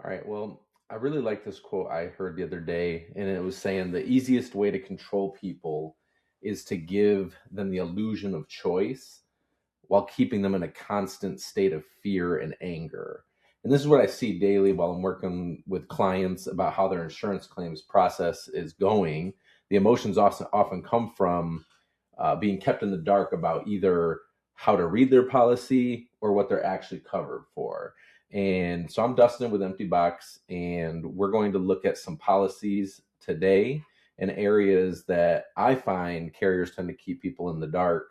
All right. Well, I really like this quote I heard the other day, and it was saying the easiest way to control people is to give them the illusion of choice while keeping them in a constant state of fear and anger. And this is what I see daily while I'm working with clients about how their insurance claims process is going. The emotions often come from being kept in the dark about either how to read their policy or what they're actually covered for. And so I'm Dustin with Empty Box, and we're going to look at some policies today in areas that I find carriers tend to keep people in the dark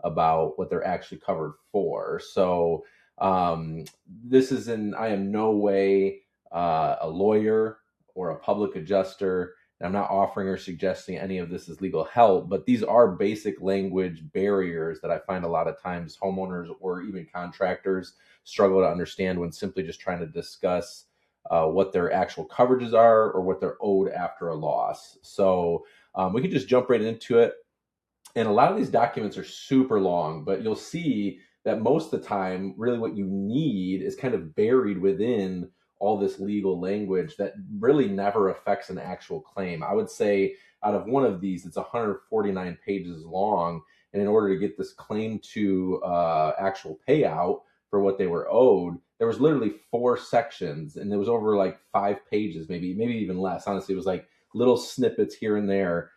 about what they're actually covered for. So this is I am no way a lawyer or a public adjuster. And I'm not offering or suggesting any of this is legal help, but these are basic language barriers that I find a lot of times homeowners or even contractors struggle to understand when simply just trying to discuss what their actual coverages are or what they're owed after a loss. So we can just jump right into it. And a lot of these documents are super long, but you'll see that most of the time, really what you need is kind of buried within all this legal language that really never affects an actual claim. I would say out of one of these, it's 149 pages long. And in order to get this claim to actual payout for what they were owed, there was literally 4 sections, and it was over like 5 pages, maybe even less. Honestly, it was like little snippets here and there,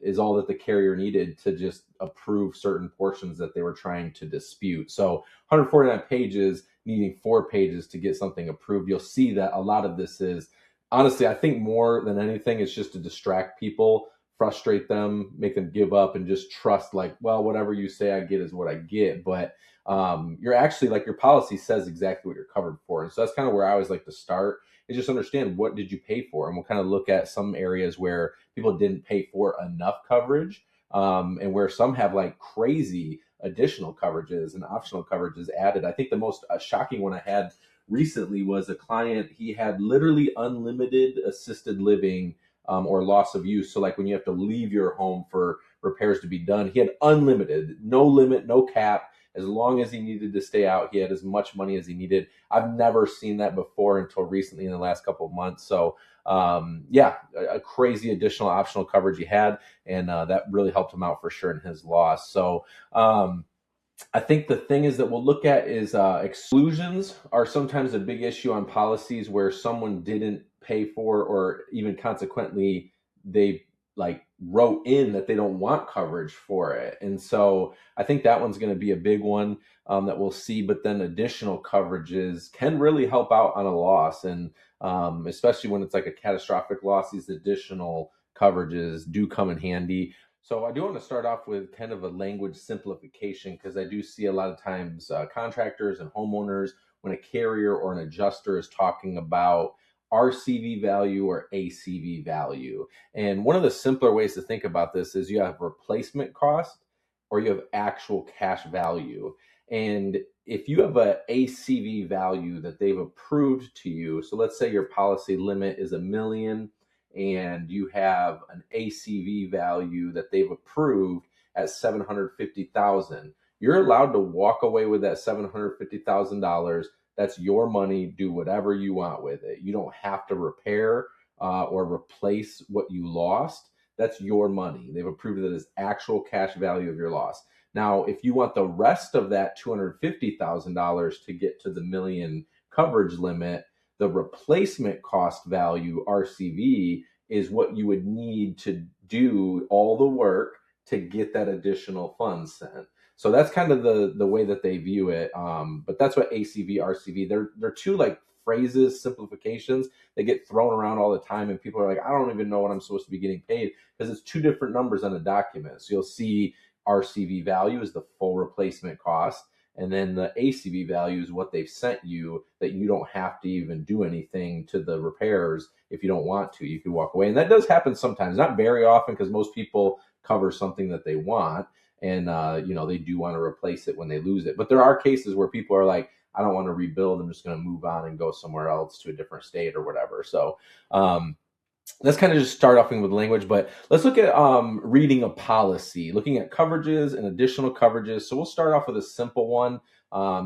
is all that the carrier needed to just approve certain portions that they were trying to dispute. So 149 pages needing 4 pages to get something approved. You'll see that a lot of this is, honestly, I think more than anything, it's just to distract people, frustrate them, make them give up, and just trust like, well, whatever you say I get is what I get. But you're actually, like, your policy says exactly what you're covered for. And so that's kind of where I always like to start, is just understand what did you pay for. And we'll kind of look at some areas where people didn't pay for enough coverage, and where some have like crazy additional coverages and optional coverages added. I think the most shocking one I had recently was a client. He had literally unlimited assisted living, or loss of use. So like when you have to leave your home for repairs to be done, he had unlimited, no limit, no cap. As long as he needed to stay out, he had as much money as he needed. I've never seen that before until recently in the last couple of months. So yeah, a crazy additional optional coverage he had, and that really helped him out for sure in his loss. So I think the thing is that we'll look at is exclusions are sometimes a big issue on policies where someone didn't pay for, or even consequently they like wrote in that they don't want coverage for it. And so I think that one's going to be a big one that we'll see. But then additional coverages can really help out on a loss, and especially when it's like a catastrophic loss, these additional coverages do come in handy. So I do want to start off with kind of a language simplification, because I do see a lot of times contractors and homeowners, when a carrier or an adjuster is talking about RCV value or ACV value. And one of the simpler ways to think about this is you have replacement cost or you have actual cash value. And if you have a ACV value that they've approved to you, so let's say your policy limit is $1 million and you have an ACV value that they've approved at $750,000, you're allowed to walk away with that $750,000. That's your money. Do whatever you want with it. You don't have to repair or replace what you lost. That's your money. They've approved it as actual cash value of your loss. Now, if you want the rest of that $250,000 to get to the $1 million coverage limit, the replacement cost value, RCV, is what you would need to do all the work to get that additional funds sent. So that's kind of the way that they view it. But that's what ACV, RCV, they're two like phrases, simplifications that get thrown around all the time. And people are like, I don't even know what I'm supposed to be getting paid, because it's two different numbers on a document. So you'll see RCV value is the full replacement cost. And then the ACV value is what they've sent you, that you don't have to even do anything to the repairs. If you don't want to, you can walk away. And that does happen sometimes, not very often, because most people cover something that they want. And, they do want to replace it when they lose it. But there are cases where people are like, I don't want to rebuild. I'm just going to move on and go somewhere else to a different state or whatever. So let's kind of just start off with language, but let's look at reading a policy, looking at coverages and additional coverages. So we'll start off with a simple one.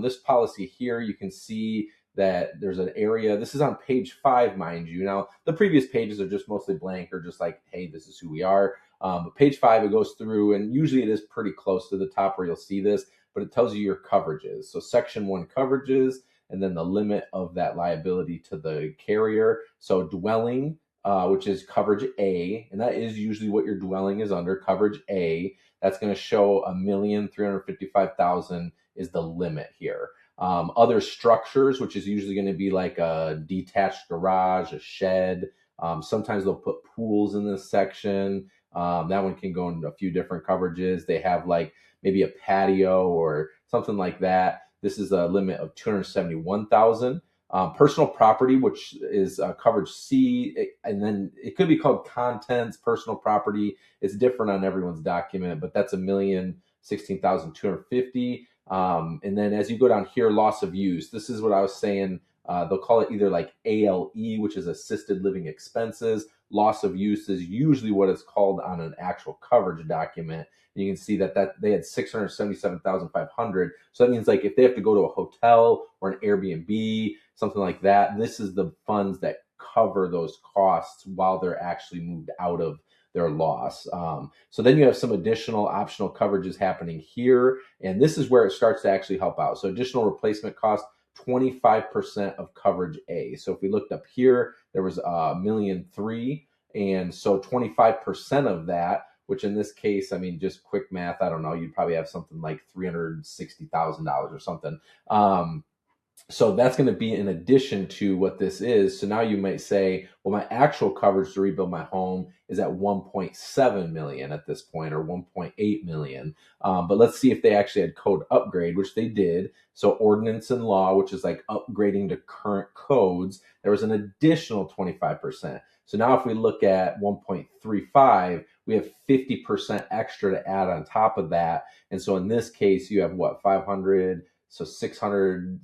This policy here, you can see that there's an area. This is on page 5, mind you. Now, the previous pages are just mostly blank or just like, hey, this is who we are. But page 5, it goes through, and usually it is pretty close to the top where you'll see this, but it tells you your coverages. So section 1 coverages, and then the limit of that liability to the carrier. So dwelling, which is coverage A, and that is usually what your dwelling is under, coverage A. That's going to show 1,355,000 is the limit here. Other structures, which is usually going to be like a detached garage, a shed. Sometimes they'll put pools in this section. That one can go into a few different coverages. They have like maybe a patio or something like that. This is a limit of 271,000. Personal property, which is coverage C, and then it could be called contents. Personal property is different on everyone's document, but that's 1,016,250. And then as you go down here, loss of use. This is what I was saying. They'll call it either like ALE, which is assisted living expenses. Loss of use is usually what it's called on an actual coverage document. And you can see that they had 677,500. So that means like if they have to go to a hotel or an Airbnb, something like that, this is the funds that cover those costs while they're actually moved out of their loss. So then you have some additional optional coverages happening here. And this is where it starts to actually help out. So additional replacement cost, 25% of coverage A. So if we looked up here, there was $1.3 million. And so 25% of that, which in this case, I mean, just quick math, I don't know, you'd probably have something like $360,000 or something. So that's going to be in addition to what this is. So now you might say, well, my actual coverage to rebuild my home is at 1.7 million at this point, or 1.8 million. But let's see if they actually had code upgrade, which they did. So ordinance and law, which is like upgrading to current codes, there was an additional 25%. So now if we look at 1.35, we have 50% extra to add on top of that. And so in this case, you have what, 500, so 600,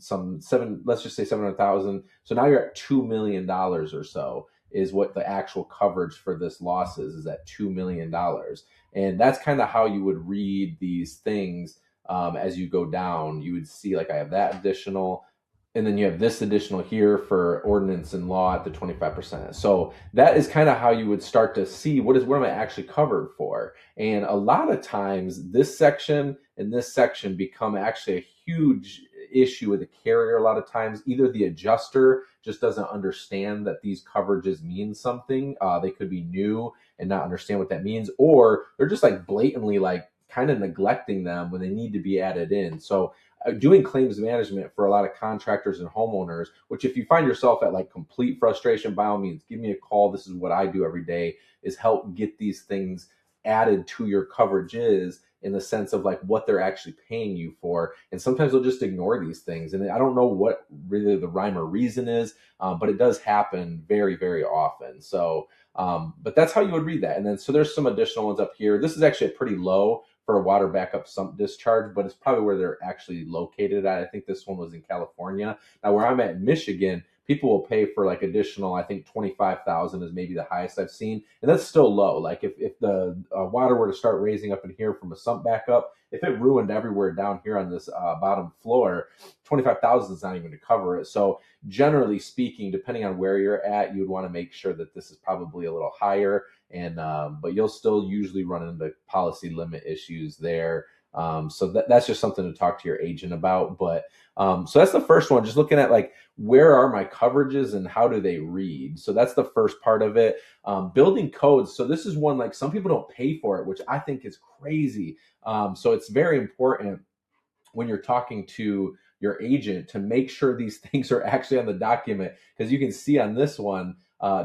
let's just say 700,000. So now you're at $2 million or so is what the actual coverage for this loss is at $2 million. And that's kind of how you would read these things as you go down. You would see like I have that additional, and then you have this additional here for ordinance and law at the 25%. So that is kind of how you would start to see what am I actually covered for. And a lot of times this section and this section become actually a huge issue with the carrier. A lot of times either the adjuster just doesn't understand that these coverages mean something. They could be new and not understand what that means, or they're just like blatantly like kind of neglecting them when they need to be added in. So doing claims management for a lot of contractors and homeowners, which if you find yourself at like complete frustration, by all means, give me a call. This is what I do every day, is help get these things added to your coverages in the sense of like what they're actually paying you for. And sometimes they'll just ignore these things. And I don't know what really the rhyme or reason is, but it does happen very, very often. So, but that's how you would read that. And then, so there's some additional ones up here. This is actually a pretty low for a water backup sump discharge, but it's probably where they're actually located at. I think this one was in California. Now, where I'm at in Michigan, people will pay for like additional, I think 25,000 is maybe the highest I've seen. And that's still low. Like if the water were to start raising up in here from a sump backup, if it ruined everywhere down here on this bottom floor, 25,000 is not even to cover it. So generally speaking, depending on where you're at, you would want to make sure that this is probably a little higher. And but you'll still usually run into policy limit issues there. So that's just something to talk to your agent about. But so that's the first one, just looking at like, where are my coverages and how do they read? So that's the first part of it. Building codes. So this is one, like some people don't pay for it, which I think is crazy. So it's very important when you're talking to your agent to make sure these things are actually on the document. Because you can see on this one,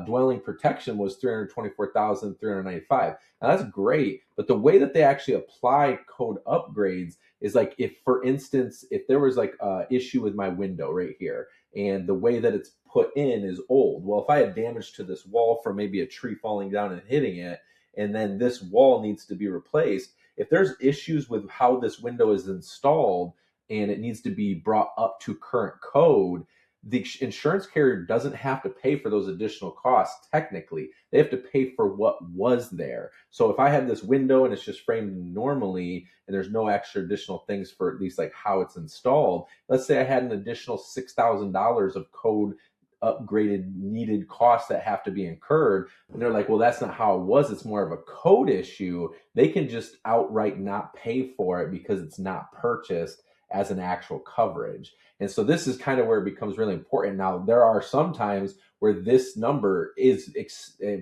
dwelling protection was 324,395. Now that's great, but the way that they actually apply code upgrades is like, if, for instance, if there was like a issue with my window right here, and the way that it's put in is old. Well, if I had damage to this wall from maybe a tree falling down and hitting it, and then this wall needs to be replaced, if there's issues with how this window is installed and it needs to be brought up to current code, the insurance carrier doesn't have to pay for those additional costs. Technically, they have to pay for what was there. So if I had this window and it's just framed normally and there's no extra additional things for at least like how it's installed, let's say I had an additional $6,000 of code upgraded needed costs that have to be incurred, and they're like, well, that's not how it was, it's more of a code issue, they can just outright not pay for it because it's not purchased as an actual coverage. And so this is kind of where it becomes really important. Now, there are some times where this number is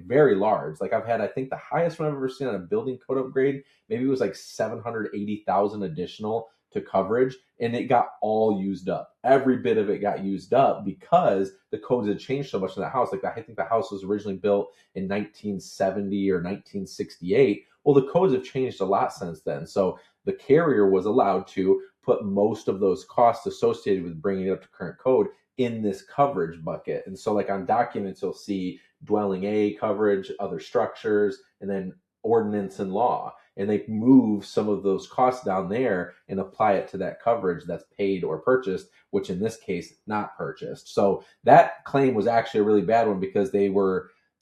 very large. Like I've had, I think the highest one I've ever seen on a building code upgrade, maybe it was like 780,000 additional to coverage, and it got all used up. Every bit of it got used up because the codes had changed so much in that house. Like I think the house was originally built in 1970 or 1968. Well, the codes have changed a lot since then. So the carrier was allowed to put most of those costs associated with bringing it up to current code in this coverage bucket. And so like on documents, you'll see dwelling A coverage, other structures, and then ordinance and law. And they move some of those costs down there and apply it to that coverage that's paid or purchased, which in this case, not purchased. So that claim was actually a really bad one because the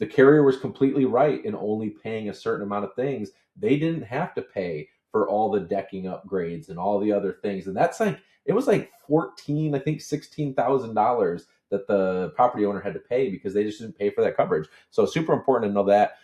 carrier was completely right in only paying a certain amount of things. They didn't have to pay for all the decking upgrades and all the other things. And that's like, it was like I think $16,000 that the property owner had to pay because they just didn't pay for that coverage. So super important to know that.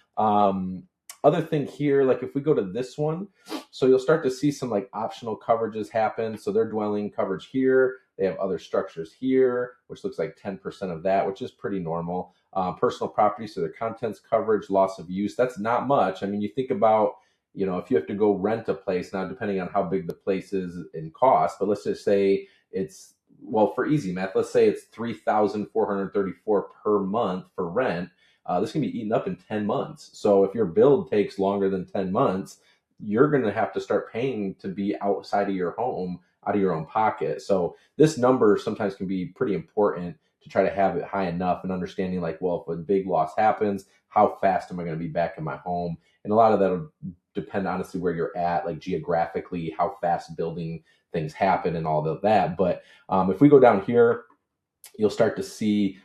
Other thing here, like if we go to this one, so you'll start to see some like optional coverages happen. So their dwelling coverage here, they have other structures here, which looks like 10% of that, which is pretty normal. Personal property, so their contents coverage, loss of use, that's not much. I mean, you think about, if you have to go rent a place now, depending on how big the place is in cost, but let's just say it's, well, for easy math, let's say it's $3,434 per month for rent. This can be eaten up in 10 months. So if your build takes longer than 10 months, you're going to have to start paying to be outside of your home, out of your own pocket. So this number sometimes can be pretty important to try to have it high enough and understanding like, well, if a big loss happens, how fast am I going to be back in my home? And a lot of that will depend honestly where you're at, like geographically, how fast building things happen and all of that. But if we go down here, you'll start to see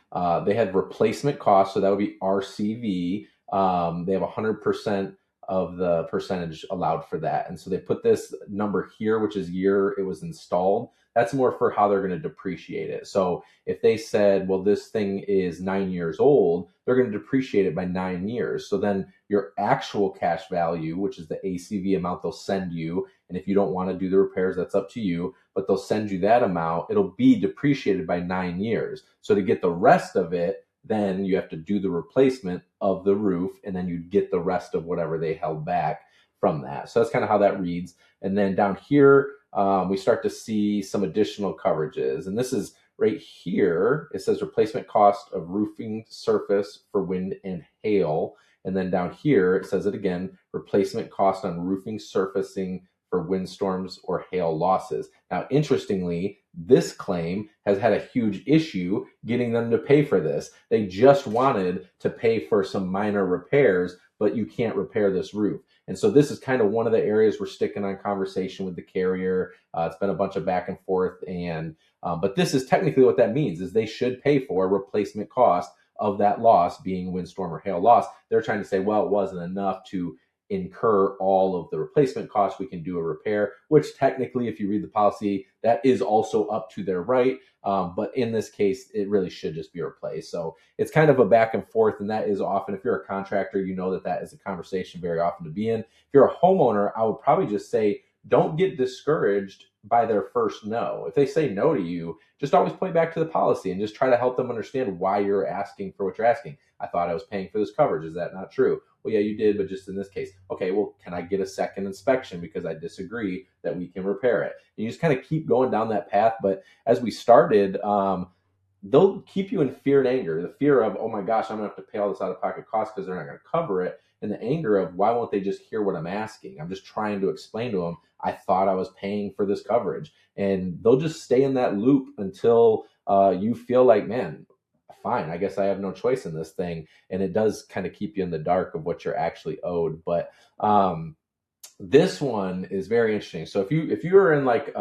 they had replacement costs, so that would be RCV. They have 100% of the percentage allowed for that. And so they put this number here, which is year it was installed. That's more for how they're going to depreciate it. So if they said, well, this thing is 9 years old, they're going to depreciate it by 9 years. So then your actual cash value, which is the ACV amount they'll send you, and if you don't want to do the repairs, that's up to you, but they'll send you that amount. It'll be depreciated by 9 years. So to get the rest of it, then you have to do the replacement of the roof, and then you get the rest of whatever they held back from that. So that's kind of how that reads. And then down here, we start to see some additional coverages. And this is right here. It says replacement cost of roofing surface for wind and hail. And then down here, it says it again, replacement cost on roofing surfacing for windstorms or hail losses. Now, interestingly, this claim has had a huge issue getting them to pay for this. They just wanted to pay for some minor repairs, but you can't repair this roof. And so this is kind of one of the areas we're sticking on conversation with the carrier. It's been a bunch of back and forth, and but this is technically what that means is they should pay for replacement cost of that loss being windstorm or hail loss. They're trying to say, well, it wasn't enough to incur all of the replacement costs. We can do a repair, which technically, if you read the policy, that is also up to their right. But in this case, it really should just be replaced. So it's kind of a back and forth. And that is often, if you're a contractor, you know that is a conversation very often to be in. If you're a homeowner, I would probably just say, don't get discouraged by their first no. If they say no to you, just always point back to the policy and just try to help them understand why you're asking for what you're asking. I thought I was paying for this coverage. Is that not true? Well, yeah, you did, but just in this case. Okay, well, can I get a second inspection because I disagree that we can repair it? And you just kind of keep going down that path. But as we started, they'll keep you in fear and anger. The fear of, oh my gosh, I'm going to have to pay all this out-of-pocket costs because they're not going to cover it. And the anger of, why won't they just hear what I'm asking? I'm just trying to explain to them, I thought I was paying for this coverage. And they'll just stay in that loop until you feel like, man, fine, I guess I have no choice in this thing. And it does kind of keep you in the dark of what you're actually owed. But this one is very interesting. So if you are in like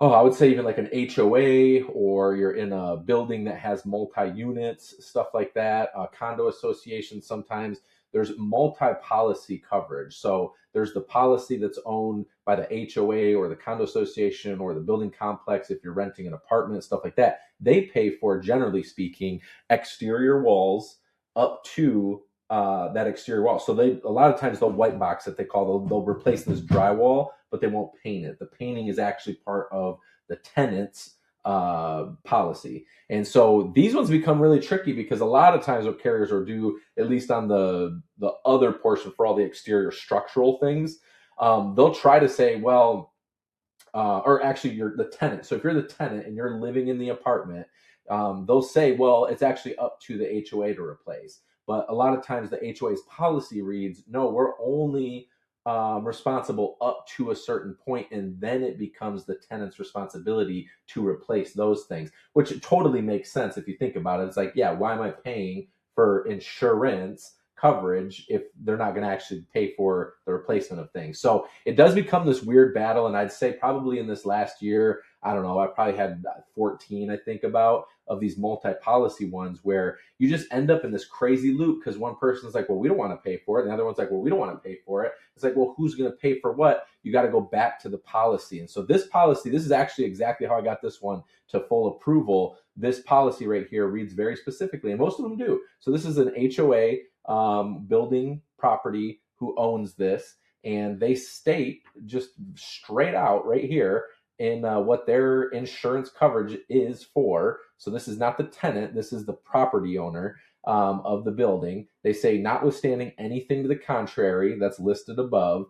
Oh, I would say even like an HOA, or you're in a building that has multi units, stuff like that. Condo associations, sometimes there's multi policy coverage. So there's the policy that's owned by the HOA or the condo association or the building complex. If you're renting an apartment, stuff like that, they pay for, generally speaking, exterior walls up to that exterior wall. So they, a lot of times, they'll white box it, they call, they'll replace this drywall, but they won't paint it. The painting is actually part of the tenant's policy. And so these ones become really tricky because a lot of times what carriers will do, at least on the other portion for all the exterior structural things, they'll try to say, well, or actually you're the tenant. So if you're the tenant and you're living in the apartment, they'll say, well, it's actually up to the HOA to replace. But a lot of times the HOA's policy reads, no, we're only responsible up to a certain point, and then it becomes the tenant's responsibility to replace those things, which totally makes sense if you think about it. It's like, yeah, why am I paying for insurance coverage if they're not going to actually pay for the replacement of things? So it does become this weird battle. And I'd say probably in this last year, I don't know, I probably had 14, I think, about of these multi-policy ones where you just end up in this crazy loop because one person's like, well, we don't want to pay for it. And the other one's like, well, we don't want to pay for it. It's like, well, who's going to pay for what? You got to go back to the policy. And so this policy, this is actually exactly how I got this one to full approval. This policy right here reads very specifically, and most of them do. So this is an HOA building property who owns this, and they state just straight out right here in what their insurance coverage is for. So this is not the tenant, this is the property owner of the building. They say, notwithstanding anything to the contrary that's listed above,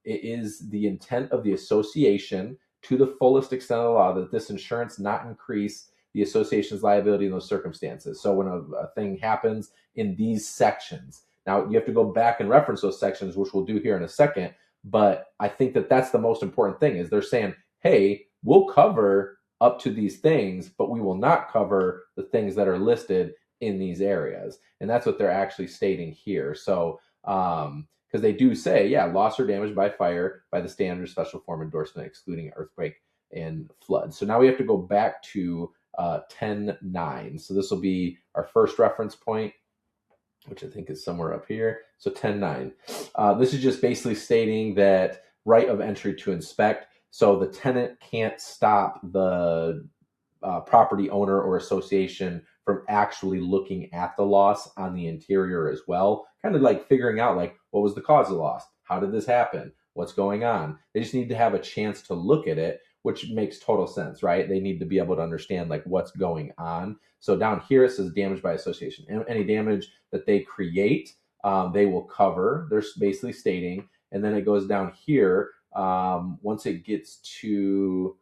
it is the intent of the association to the fullest extent of the law that this insurance not increase the association's liability in those circumstances. So when a thing happens in these sections, now you have to go back and reference those sections, which we'll do here in a second. But I think that that's the most important thing, is they're saying, hey, we'll cover up to these things, but we will not cover the things that are listed in these areas. And that's what they're actually stating here. So, because they do say, yeah, loss or damage by fire by the standard special form endorsement, excluding earthquake and flood. So now we have to go back to 10.9. So this will be our first reference point, which I think is somewhere up here. So 10.9. This is just basically stating that right of entry to inspect. So the tenant can't stop the property owner or association from actually looking at the loss on the interior as well. Kind of like figuring out, like, what was the cause of the loss? How did this happen? What's going on? They just need to have a chance to look at it, which makes total sense, right? They need to be able to understand like what's going on. So down here it says damage by association. Any damage that they create, they will cover. They're basically stating, and then it goes down here. Once it gets to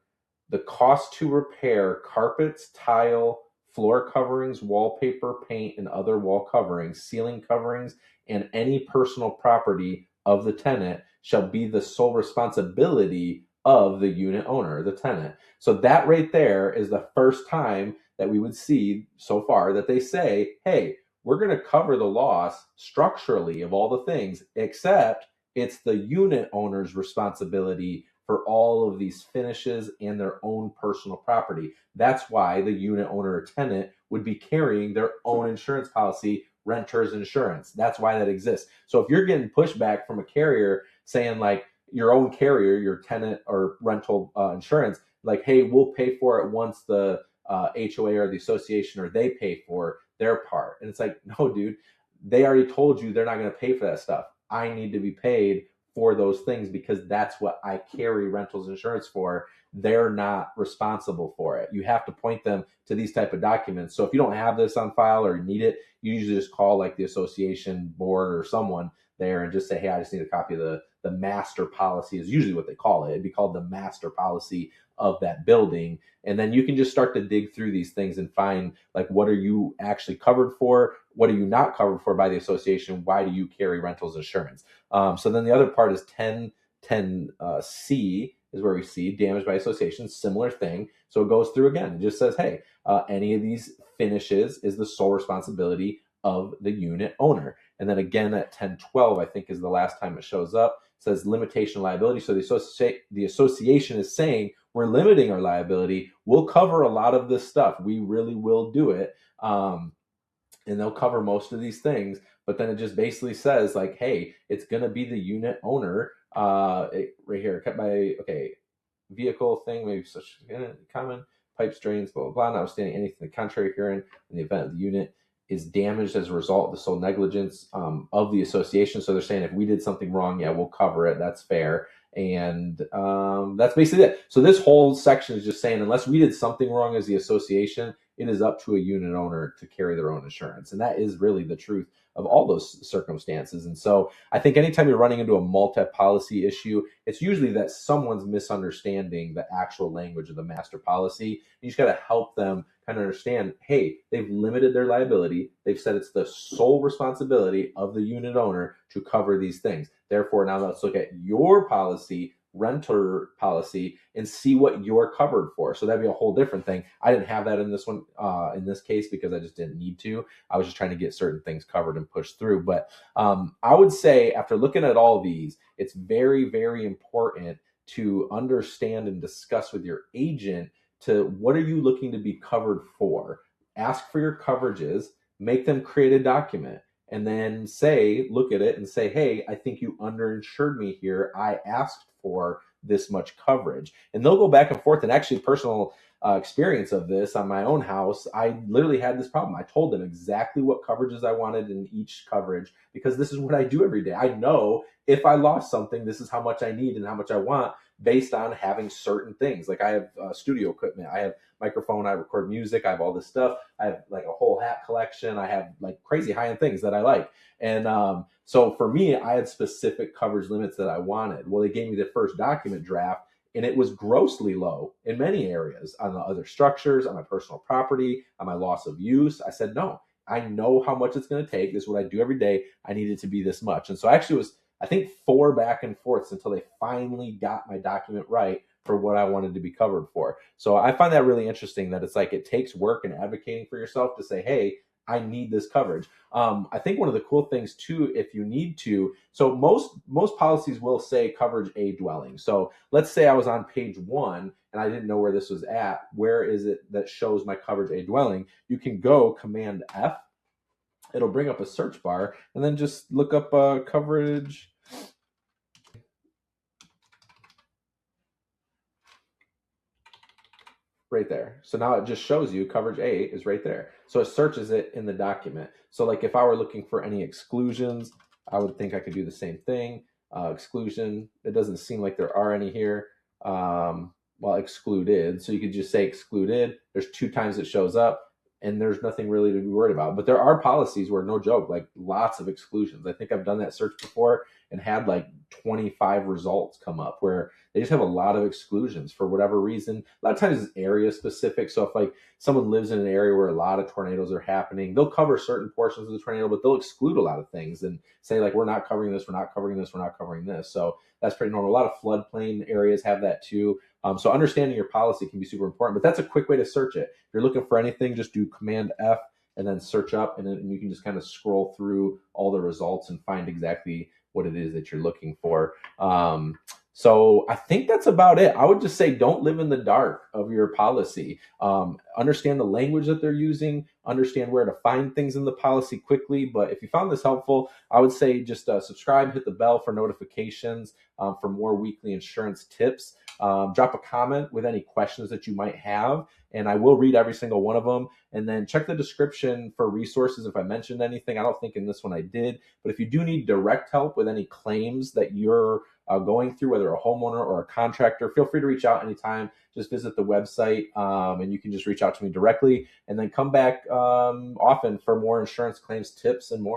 the cost to repair carpets, tile, floor coverings, wallpaper, paint, and other wall coverings, ceiling coverings, and any personal property of the tenant shall be the sole responsibility of the unit owner, the tenant. So that right there is the first time that we would see so far that they say, hey, we're going to cover the loss structurally of all the things, except it's the unit owner's responsibility for all of these finishes and their own personal property. That's why the unit owner or tenant would be carrying their own insurance policy, renter's insurance. That's why that exists. So if you're getting pushback from a carrier saying, like, your own carrier, your tenant or rental insurance, like, hey, we'll pay for it once the HOA or the association or they pay for their part. And it's like, no, dude, they already told you they're not going to pay for that stuff. I need to be paid for those things because that's what I carry rentals insurance for. They're not responsible for it. You have to point them to these type of documents. So if you don't have this on file or need it, you usually just call like the association board or someone there and just say, hey, I just need a copy of the master policy, is usually what they call it. It'd be called the master policy of that building. And then you can just start to dig through these things and find, like, what are you actually covered for? What are you not covered for by the association? Why do you carry rentals insurance? So then the other part is 10C is where we see damage by association, similar thing. So it goes through again. It just says, hey, any of these finishes is the sole responsibility of the unit owner. And then again at 10.12, I think is the last time it shows up, it says limitation liability. So the association is saying we're limiting our liability. We'll cover a lot of this stuff. We really will do it. And they'll cover most of these things, but then it just basically says like, hey, it's going to be the unit owner, right here, kept by, okay, vehicle thing, maybe such common pipes, drains, blah, blah, blah, notwithstanding anything the contrary herein, in the event of the unit is damaged as a result of the sole negligence of the association. So they're saying if we did something wrong, yeah, we'll cover it. That's fair. And that's basically it. So this whole section is just saying, unless we did something wrong as the association, it is up to a unit owner to carry their own insurance. And that is really the truth of all those circumstances. And so I think anytime you're running into a multi-policy issue, it's usually that someone's misunderstanding the actual language of the master policy. You just got to help them kind of understand, hey, they've limited their liability. They've said it's the sole responsibility of the unit owner to cover these things. Therefore, now let's look at your policy, renter policy, and see what you're covered for. So that'd be a whole different thing. I didn't have that in this one, in this case, because I just didn't need to. I was just trying to get certain things covered and pushed through. But I would say after looking at all these, it's very, very important to understand and discuss with your agent to what are you looking to be covered for. Ask for your coverages, make them create a document, and then say, look at it and say, hey, I think you underinsured me here. I asked for this much coverage. And they'll go back and forth. And actually, personal experience of this on my own house, I literally had this problem. I told them exactly what coverages I wanted in each coverage, because this is what I do every day. I know if I lost something, this is how much I need and how much I want, based on having certain things. Like I have studio equipment, I have microphone, I record music, I have all this stuff. I have like a whole hat collection. I have like crazy high-end things that I like. And so for me, I had specific coverage limits that I wanted. Well, they gave me the first document draft, and it was grossly low in many areas, on the other structures, on my personal property, on my loss of use. I said, no, I know how much it's going to take. This is what I do every day. I need it to be this much. And so actually it was, I think, 4 back and forths until they finally got my document right for what I wanted to be covered for. So I find that really interesting, that it's like it takes work and advocating for yourself to say, hey, I need this coverage. I think one of the cool things too, if you need to, so most policies will say coverage a dwelling. So let's say I was on page 1 and I didn't know where this was at. Where is it that shows my coverage a dwelling? You can go Command F. It'll bring up a search bar, and then just look up coverage. Right there. So now it just shows you coverage A is right there. So it searches it in the document. So like if I were looking for any exclusions, I would think I could do the same thing. Exclusion, it doesn't seem like there are any here. Well, excluded. So you could just say excluded. There's 2 times it shows up, and there's nothing really to be worried about. But there are policies where, no joke, like lots of exclusions. I think I've done that search before and had like 25 results come up where they just have a lot of exclusions for whatever reason. A lot of times it's area specific. So if like someone lives in an area where a lot of tornadoes are happening, they'll cover certain portions of the tornado, but they'll exclude a lot of things and say like, we're not covering this, we're not covering this, we're not covering this. So that's pretty normal. A lot of floodplain areas have that too. So understanding your policy can be super important, but that's a quick way to search it. If you're looking for anything, just do Command F and then search up, and you can just kind of scroll through all the results and find exactly what it is that you're looking for. So I think that's about it. I would just say don't live in the dark of your policy. Understand the language that they're using, understand where to find things in the policy quickly. But if you found this helpful, I would say just subscribe, hit the bell for notifications for more weekly insurance tips. Drop a comment with any questions that you might have, and I will read every single one of them. And then check the description for resources if I mentioned anything. I don't think in this one I did, but if you do need direct help with any claims that you're going through, whether a homeowner or a contractor, feel free to reach out anytime. Just visit the website and you can just reach out to me directly, and then come back often for more insurance claims tips and more.